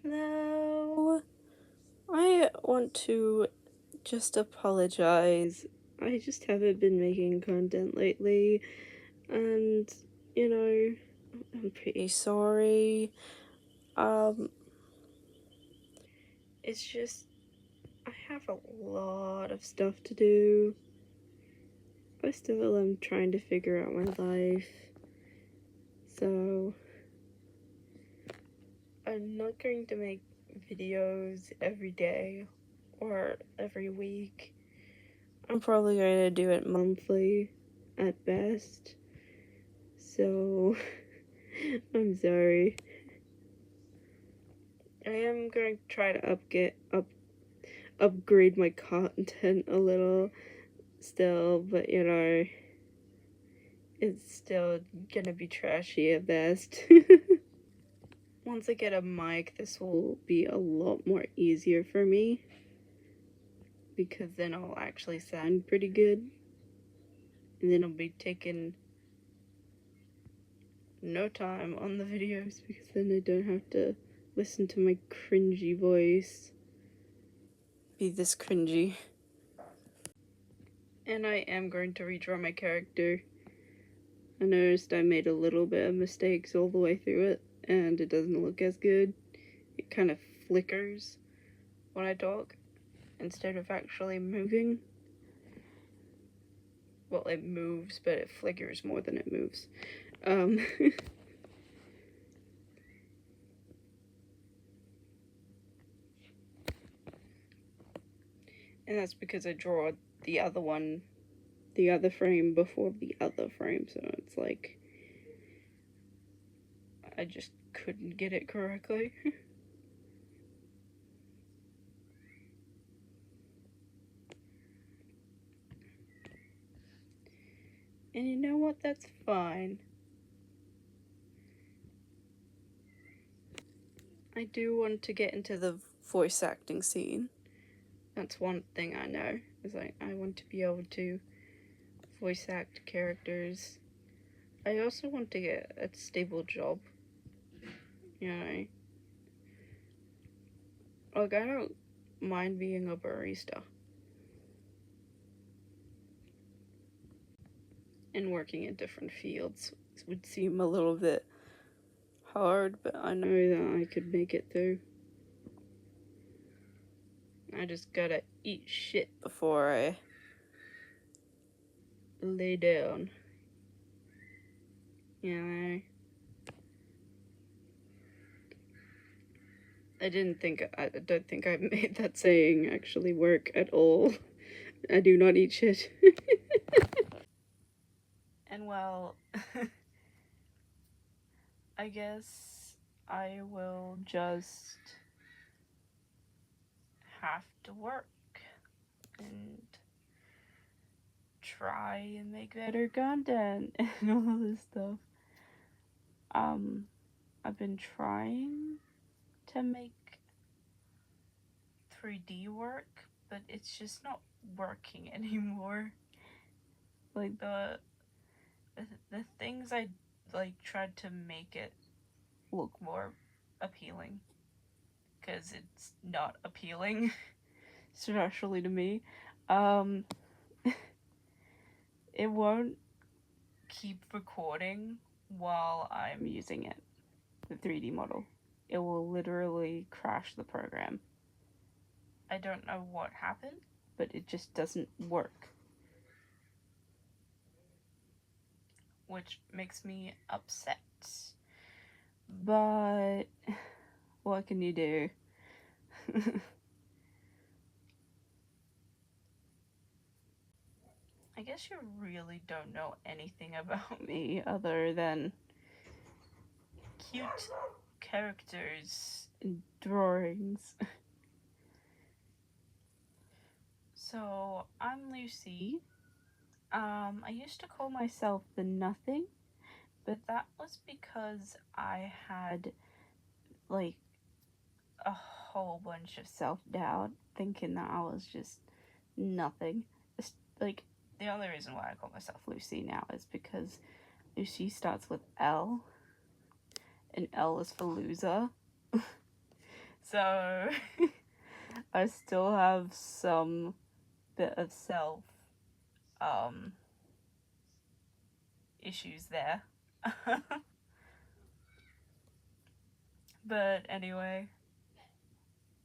Now, I want to just apologize. I just haven't been making content lately, and you know, I'm pretty sorry. Um, it's just I have a lot of stuff to do. First of all, I'm trying to figure out my life, so I'm not going to make videos every day or every week. I'm probably going to do it monthly at best. So, I'm sorry. I am going to try to upgrade my content a little still, but you know, it's still gonna be trashy at best. Once I get a mic, this will be a lot more easier for me, because then I'll actually sound pretty good. And then I'll be taking no time on the videos, because then I don't have to listen to my cringy voice be this cringy. And I am going to redraw my character. I noticed I made a little bit of mistakes all the way through it, and it doesn't look as good. It kind of flickers when I talk instead of actually moving. Well, it moves, but it flickers more than it moves. And that's because I draw the other frame before the other frame, so it's like I just couldn't get it correctly. And you know what? That's fine. I do want to get into the voice acting scene. That's one thing I know, is like I want to be able to voice act characters. I also want to get a stable job. You know, like I don't mind being a barista and working in different fields. It would seem a little bit hard, but I know that I could make it through. I just gotta eat shit before I lay down. You know? I don't think I made that saying actually work at all. I do not eat shit. And well, I guess I will just have to work and try and make better content and all this stuff. I've been trying to make 3D work, but it's just not working anymore. Like the things I like tried to make it look more appealing, because it's not appealing, especially to me. It won't keep recording while I'm using it, the 3D model. It will literally crash the program. I don't know what happened, but it just doesn't work. Which makes me upset. But what can you do? I guess you really don't know anything about me other than cute characters and drawings. So, I'm Lucy. I used to call myself the Nothing, but that was because I had, like, a whole bunch of self-doubt, thinking that I was just nothing. It's, like, the only reason why I call myself Lucy now is because Lucy starts with L, and L is for loser. So I still have some bit of self issues there. But anyway,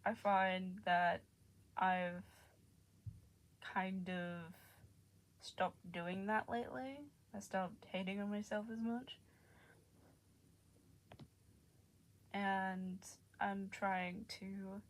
I find that I've kind of stopped doing that lately. I stopped hating on myself as much. And I'm trying to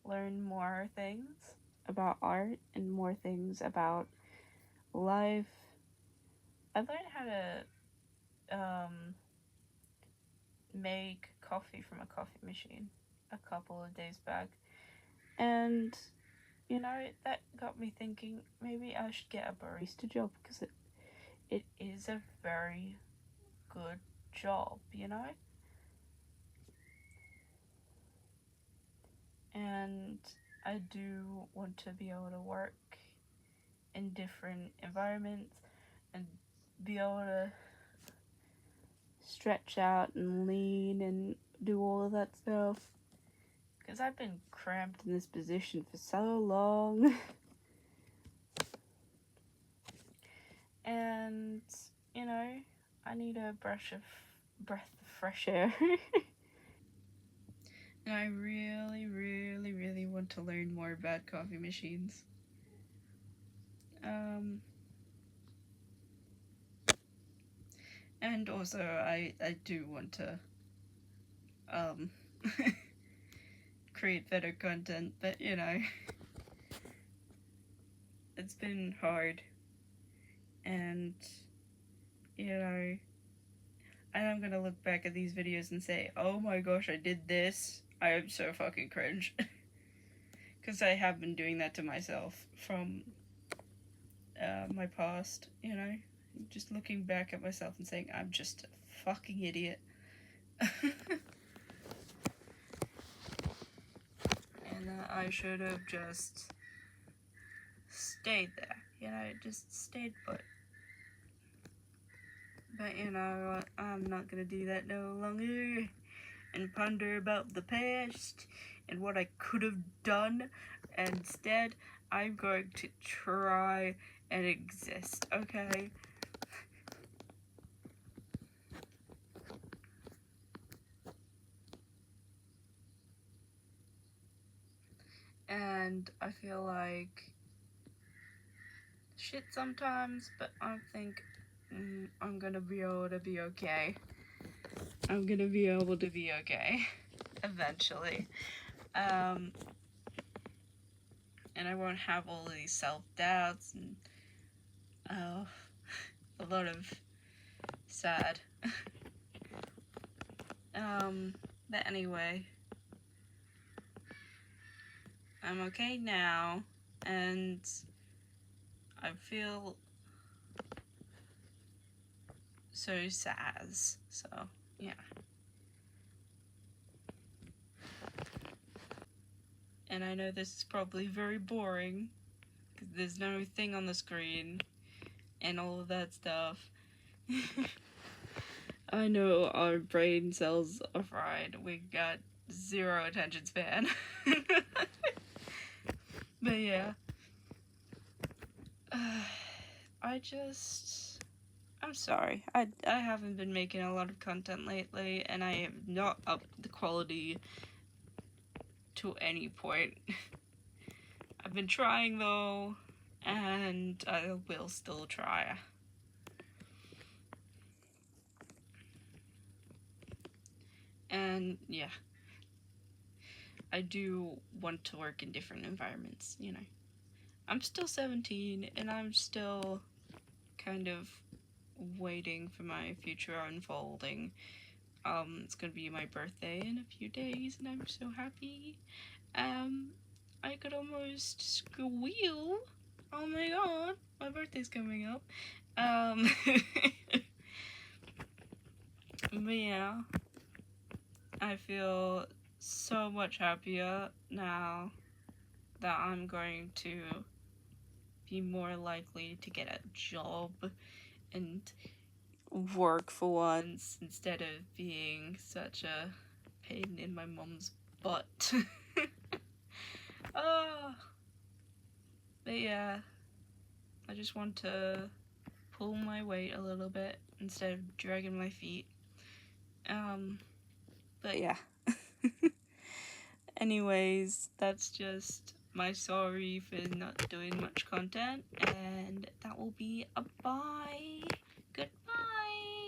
learn more things about art and more things about life. I learned how to make coffee from a coffee machine a couple of days back. And, you know, that got me thinking maybe I should get a barista job because it is a very good job, you know? And I do want to be able to work in different environments and be able to stretch out and lean and do all of that stuff. Because I've been cramped in this position for so long. And, you know, I need a breath of fresh air. And I really, really, really want to learn more about coffee machines. And also I do want to create better content, but you know, it's been hard. And you know, and I'm gonna look back at these videos and say, oh my gosh, I did this. I am so fucking cringe. Because I have been doing that to myself from my past, you know? Just looking back at myself and saying, I'm just a fucking idiot. And I should have just stayed there, you know, just stayed put. But you know, I'm not gonna do that no longer and ponder about the past and what I could have done. Instead, I'm going to try and exist, okay? And I feel like shit sometimes, but I think I'm gonna be able to be okay. I'm gonna be able to be okay eventually. And I won't have all of these self-doubts and a lot of sad. But anyway, I'm okay now, and I feel so sad. So, yeah. And I know this is probably very boring, because there's no thing on the screen, and all of that stuff. I know our brain cells are fried. We got zero attention span. But yeah. I'm sorry. I haven't been making a lot of content lately, and I have not upped the quality to any point. I've been trying though, and I will still try. And yeah, I do want to work in different environments, you know. I'm still 17, and I'm still kind of waiting for my future unfolding. It's gonna be my birthday in a few days, and I'm so happy. I could almost squeal. Oh my god, my birthday's coming up. But yeah, I feel so much happier now that I'm going to be more likely to get a job and work for once instead of being such a pain in my mom's butt. But yeah, I just want to pull my weight a little bit instead of dragging my feet. But yeah. Anyways, that's just my sorry for not doing much content, and that will be a bye.